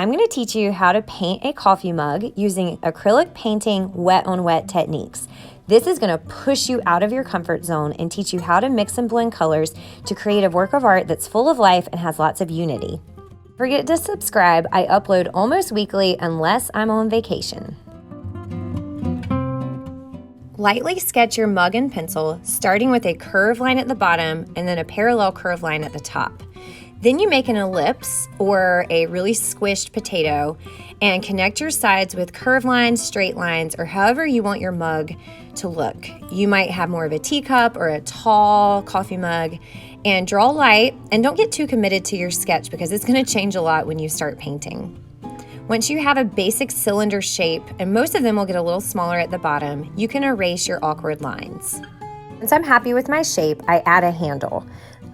I'm going to teach you how to paint a coffee mug using acrylic painting wet on wet techniques. This is going to push you out of your comfort zone and teach you how to mix and blend colors to create a work of art that's full of life and has lots of unity. Don't forget to subscribe. I upload almost weekly unless I'm on vacation. Lightly sketch your mug and pencil, starting with a curved line at the bottom and then a parallel curved line at the top. Then you make an ellipse or a really squished potato and connect your sides with curved lines, straight lines, or however you want your mug to look. You might have more of a teacup or a tall coffee mug, and draw light and don't get too committed to your sketch because it's going to change a lot when you start painting. Once you have a basic cylinder shape, and most of them will get a little smaller at the bottom, you can erase your awkward lines. Once I'm happy with my shape, I add a handle.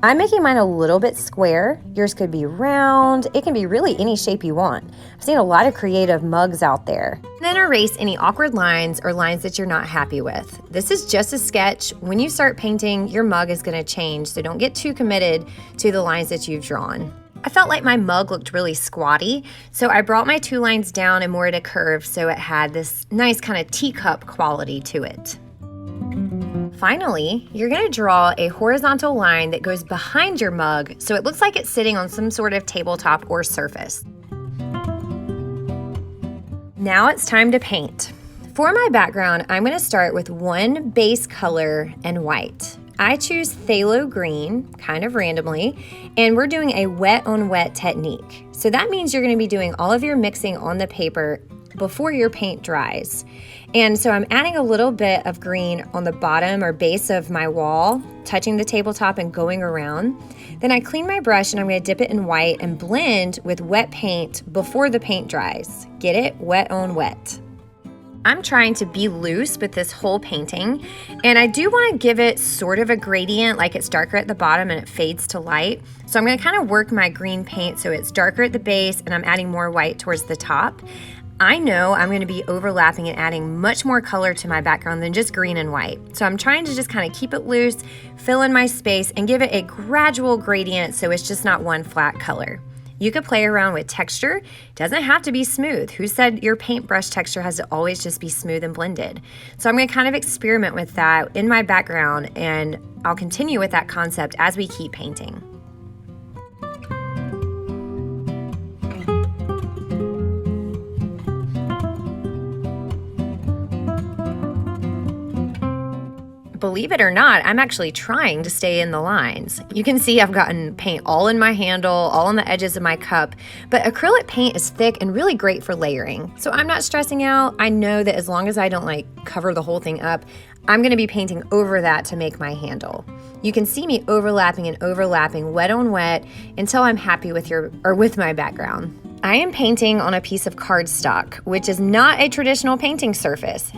I'm making mine a little bit square. Yours could be round. It can be really any shape you want. I've seen a lot of creative mugs out there. Then erase any awkward lines or lines that you're not happy with. This is just a sketch. When you start painting, your mug is going to change, so don't get too committed to the lines that you've drawn. I felt like my mug looked really squatty, so I brought my two lines down and more at a curve so it had this nice kind of teacup quality to it. Finally, you're going to draw a horizontal line that goes behind your mug so it looks like it's sitting on some sort of tabletop or surface. Now it's time to paint. For my background, I'm going to start with one base color and white. I choose phthalo green, kind of randomly, and we're doing a wet on wet technique. So that means you're going to be doing all of your mixing on the paper before your paint dries. And so I'm adding a little bit of green on the bottom or base of my wall, touching the tabletop and going around. Then I clean my brush and I'm going to dip it in white and blend with wet paint before the paint dries. Get it? Wet on wet. I'm trying to be loose with this whole painting, and I do want to give it sort of a gradient, like it's darker at the bottom and it fades to light. So I'm going to kind of work my green paint so it's darker at the base and I'm adding more white towards the top. I know I'm going to be overlapping and adding much more color to my background than just green and white. So I'm trying to just kind of keep it loose, fill in my space, and give it a gradual gradient so it's just not one flat color. You could play around with texture. It doesn't have to be smooth. Who said your paintbrush texture has to always just be smooth and blended? So I'm going to kind of experiment with that in my background, and I'll continue with that concept as we keep painting. Believe it or not, I'm actually trying to stay in the lines. You can see I've gotten paint all in my handle, all on the edges of my cup, but acrylic paint is thick and really great for layering. So I'm not stressing out. I know that as long as I don't cover the whole thing up, I'm gonna be painting over that to make my handle. You can see me overlapping and overlapping, wet on wet, until I'm happy with my background. I am painting on a piece of cardstock, which is not a traditional painting surface.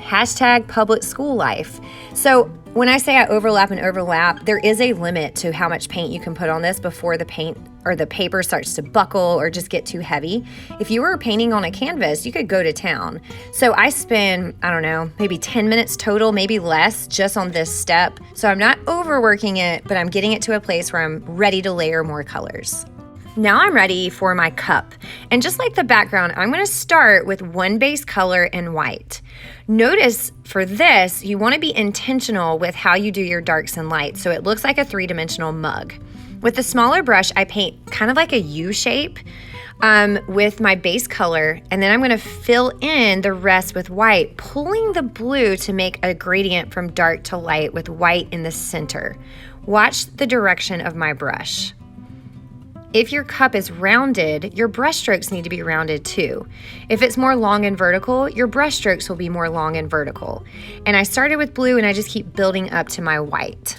#public school life. So when I say I overlap and overlap, there is a limit to how much paint you can put on this before the paint or the paper starts to buckle or just get too heavy. If you were painting on a canvas, you could go to town. So I spend, I don't know, maybe 10 minutes total, maybe less, just on this step. So I'm not overworking it, but I'm getting it to a place where I'm ready to layer more colors. Now I'm ready for my cup. And just like the background, I'm going to start with one base color in white. Notice for this, you want to be intentional with how you do your darks and lights so it looks like a three-dimensional mug. With the smaller brush, I paint kind of like a U shape with my base color, and then I'm going to fill in the rest with white, pulling the blue to make a gradient from dark to light with white in the center. Watch the direction of my brush. If your cup is rounded, your brush strokes need to be rounded too. If it's more long and vertical, your brush strokes will be more long and vertical. And I started with blue and I just keep building up to my white.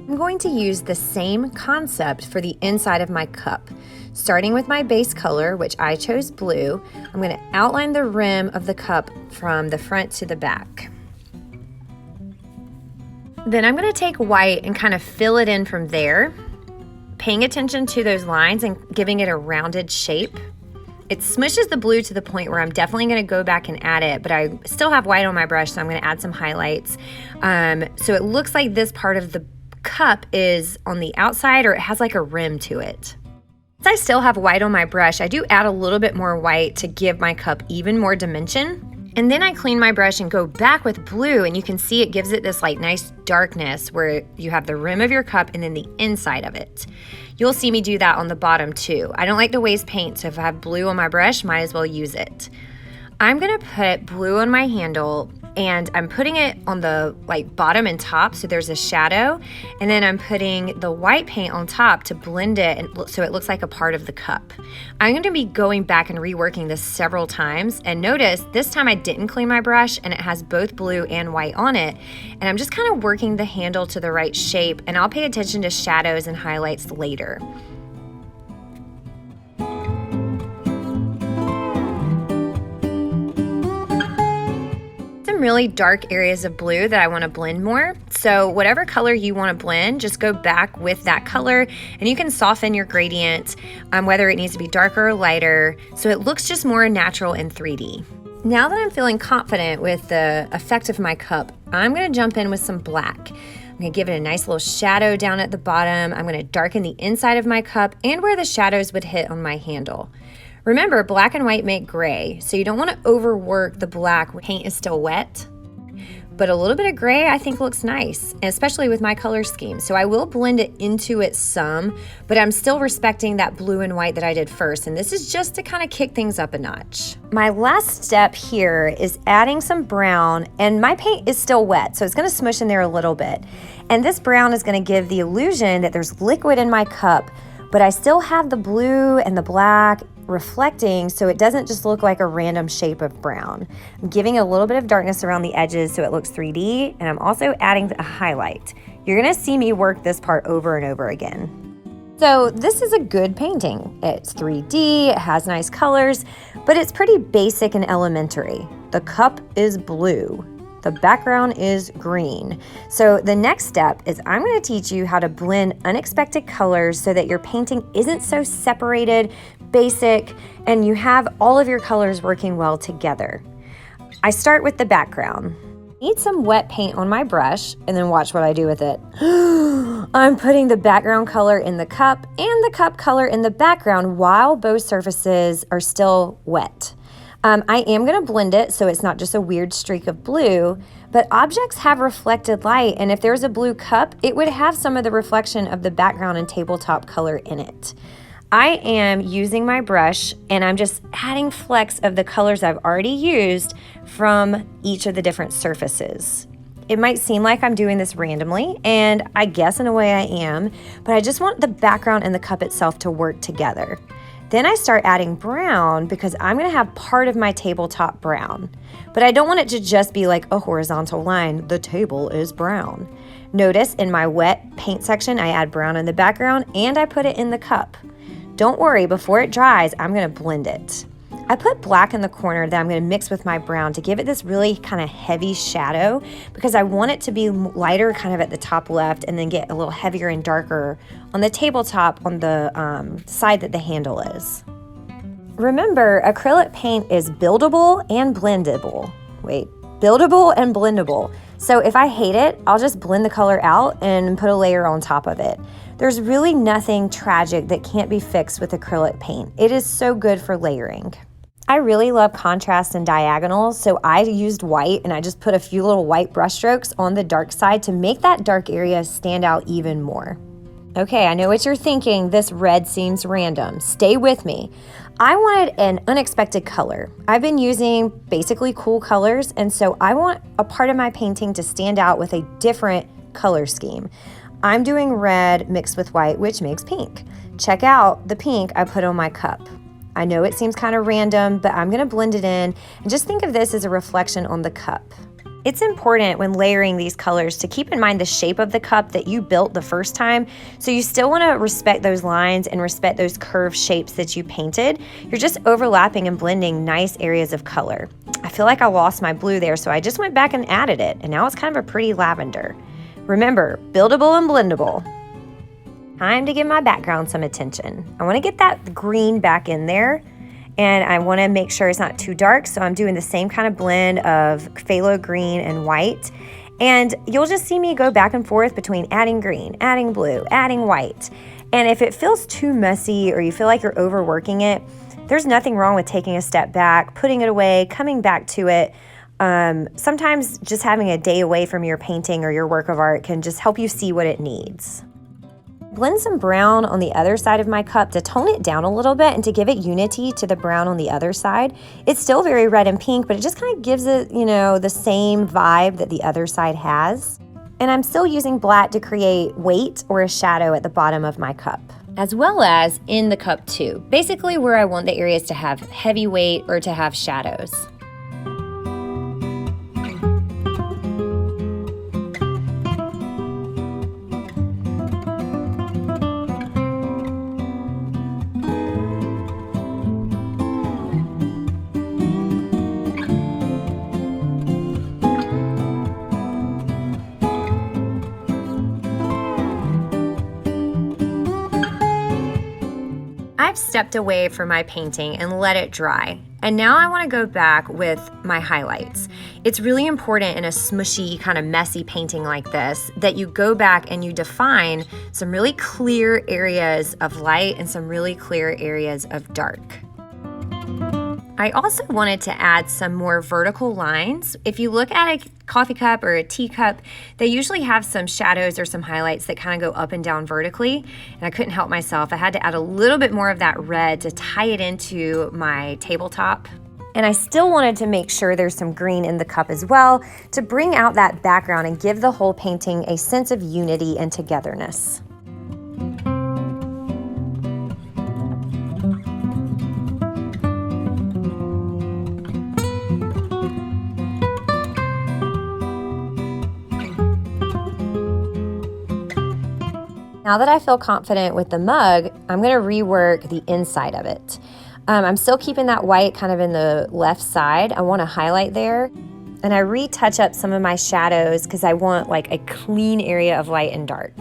I'm going to use the same concept for the inside of my cup. Starting with my base color, which I chose blue, I'm going to outline the rim of the cup from the front to the back. Then I'm going to take white and kind of fill it in from there, paying attention to those lines and giving it a rounded shape. It smushes the blue to the point where I'm definitely going to go back and add it, but I still have white on my brush, so I'm going to add some highlights. So it looks like this part of the cup is on the outside, or it has like a rim to it. Since I still have white on my brush, I do add a little bit more white to give my cup even more dimension. And then I clean my brush and go back with blue, and you can see it gives it this like nice darkness where you have the rim of your cup and then the inside of it. You'll see me do that on the bottom too. I don't like to waste paint, so if I have blue on my brush, might as well use it. I'm gonna put blue on my handle, and I'm putting it on the like bottom and top so there's a shadow, and then I'm putting the white paint on top to blend it and so it looks like a part of the cup. I'm going to be going back and reworking this several times, and notice this time I didn't clean my brush and it has both blue and white on it, and I'm just kind of working the handle to the right shape, and I'll pay attention to shadows and highlights later. Really dark areas of blue that I want to blend more. So whatever color you want to blend, just go back with that color, and you can soften your gradient, whether it needs to be darker or lighter, so it looks just more natural in 3D. Now that I'm feeling confident with the effect of my cup, I'm going to jump in with some black. I'm going to give it a nice little shadow down at the bottom. I'm going to darken the inside of my cup and where the shadows would hit on my handle. Remember, black and white make gray, so you don't want to overwork the black when paint is still wet. But a little bit of gray I think looks nice, especially with my color scheme. So I will blend it into it some, but I'm still respecting that blue and white that I did first, and this is just to kind of kick things up a notch. My last step here is adding some brown, and my paint is still wet, so it's going to smush in there a little bit. And this brown is going to give the illusion that there's liquid in my cup, but I still have the blue and the black reflecting, so it doesn't just look like a random shape of brown. I'm giving a little bit of darkness around the edges so it looks 3D, and I'm also adding a highlight. You're gonna see me work this part over and over again. So this is a good painting. It's 3D, it has nice colors, but it's pretty basic and elementary. The cup is blue. The background is green. So the next step is I'm going to teach you how to blend unexpected colors so that your painting isn't so separated, basic, and you have all of your colors working well together. I start with the background. I need some wet paint on my brush, and then watch what I do with it. I'm putting the background color in the cup and the cup color in the background while both surfaces are still wet. I am going to blend it so it's not just a weird streak of blue, but objects have reflected light, and if there's a blue cup, it would have some of the reflection of the background and tabletop color in it. I am using my brush, and I'm just adding flecks of the colors I've already used from each of the different surfaces. It might seem like I'm doing this randomly, and I guess in a way I am, but I just want the background and the cup itself to work together. Then I start adding brown because I'm going to have part of my tabletop brown. But I don't want it to just be like a horizontal line. The table is brown. Notice in my wet paint section, I add brown in the background and I put it in the cup. Don't worry, before it dries, I'm going to blend it. I put black in the corner that I'm going to mix with my brown to give it this really kind of heavy shadow because I want it to be lighter kind of at the top left and then get a little heavier and darker on the tabletop on the side that the handle is. Remember, acrylic paint is buildable and blendable. Buildable and blendable. So if I hate it, I'll just blend the color out and put a layer on top of it. There's really nothing tragic that can't be fixed with acrylic paint. It is so good for layering. I really love contrast and diagonals, so I used white and I just put a few little white brush strokes on the dark side to make that dark area stand out even more. Okay, I know what you're thinking. This red seems random. Stay with me. I wanted an unexpected color. I've been using basically cool colors, and so I want a part of my painting to stand out with a different color scheme. I'm doing red mixed with white, which makes pink. Check out the pink I put on my cup. I know it seems kind of random, but I'm going to blend it in and just think of this as a reflection on the cup. It's important when layering these colors to keep in mind the shape of the cup that you built the first time, so you still want to respect those lines and respect those curved shapes that you painted. You're just overlapping and blending nice areas of color. I feel like I lost my blue there, so I just went back and added it, and now it's kind of a pretty lavender. Remember, buildable and blendable. Time to give my background some attention. I want to get that green back in there, and I want to make sure it's not too dark, so I'm doing the same kind of blend of phthalo green and white. And you'll just see me go back and forth between adding green, adding blue, adding white. And if it feels too messy or you feel like you're overworking it, there's nothing wrong with taking a step back, putting it away, coming back to it. Sometimes just having a day away from your painting or your work of art can just help you see what it needs. Blend some brown on the other side of my cup to tone it down a little bit and to give it unity to the brown on the other side. It's still very red and pink, but it just kind of gives it, the same vibe that the other side has. And I'm still using black to create weight or a shadow at the bottom of my cup, as well as in the cup too, basically where I want the areas to have heavy weight or to have shadows. I've stepped away from my painting and let it dry. And now I want to go back with my highlights. It's really important in a smushy, kind of messy painting like this that you go back and you define some really clear areas of light and some really clear areas of dark. I also wanted to add some more vertical lines. If you look at a coffee cup or a teacup, they usually have some shadows or some highlights that kind of go up and down vertically, and I couldn't help myself. I had to add a little bit more of that red to tie it into my tabletop. And I still wanted to make sure there's some green in the cup as well to bring out that background and give the whole painting a sense of unity and togetherness. Now that I feel confident with the mug, I'm going to rework the inside of it. I'm still keeping that white kind of in the left side. I want to highlight there. And I retouch up some of my shadows because I want like a clean area of light and dark.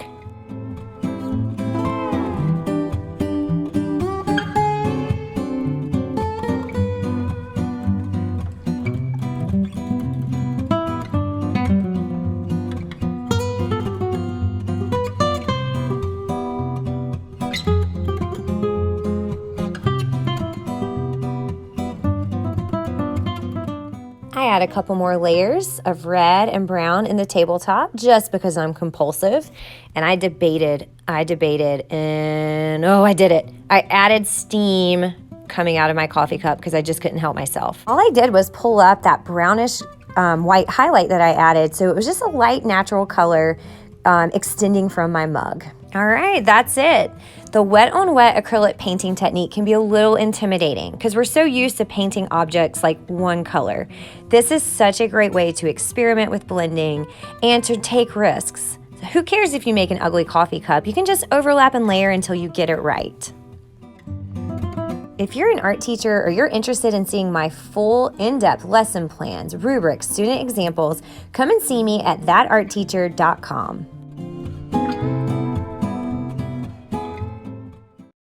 I add a couple more layers of red and brown in the tabletop just because I'm compulsive. And I debated, and I did it. I added steam coming out of my coffee cup because I just couldn't help myself. All I did was pull up that brownish white highlight that I added. So it was just a light natural color extending from my mug. All right, that's it. The wet on wet acrylic painting technique can be a little intimidating because we're so used to painting objects like one color. This is such a great way to experiment with blending and to take risks. Who cares if you make an ugly coffee cup? You can just overlap and layer until you get it right. If you're an art teacher or you're interested in seeing my full in-depth lesson plans, rubrics, student examples, come and see me at thatartteacher.com.